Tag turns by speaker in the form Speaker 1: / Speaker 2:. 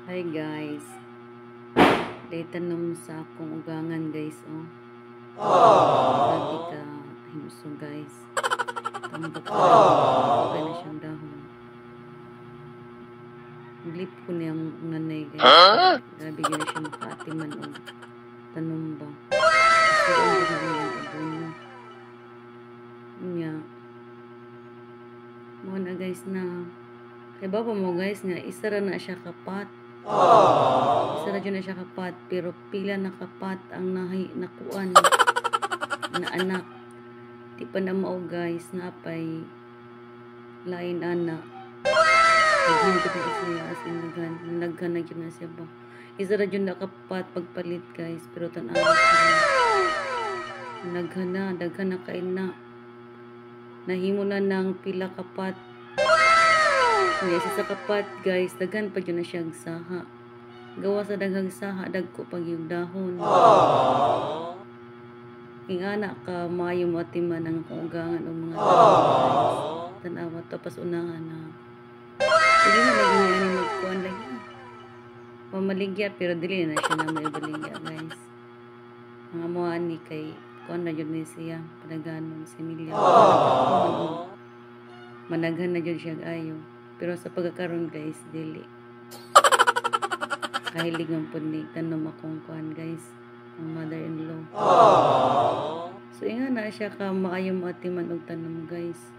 Speaker 1: Hi guys, daytanom sa akong ugangan guys oh. Grabe ka himso guys. Tambok ka na siyang dahon. Glip ko niyang nanay guys. Grabe gina siya makaatiman og tanom ba. Kasi ang gina niyang abono. Nya. Mo na guys na. Kaya ba mo guys nga isa ra na siya kapat. Isa na dyan na siya kapat, pero pila na kapat ang nakuan na anak. Di pa na mao guys, napay lain anak. Naghan ko na siya, as in naghan na dyan na siya ba. Isa na dyan na kapat pagpalit guys, pero tanawa siya. Naghan na kain na. Nahimo na ng pila kapat. Kaya sa kapat guys, daghan pa dyan na siya saha. Gawa sa daghang saha, dagko pag yung dahon. Ingana ka, mayo mo atiman ang kaugangan o mga guys. Tanawa, tapos unahan na. Hindi na lagi nga ni magkuhan lagi. Mamaligya, pero dili na siya na may baligya guys. Mga muhaan ni kay kuhan na dyan ni siya, padaganon si Emilia. Managhan na dyan siya ayo. Pero sa pagkakaroon guys, dili. Kahilig ng punig, tanom akong kuhan guys. Ang mother-in-law. So, inga na siya ka maayong atiman og tanom guys.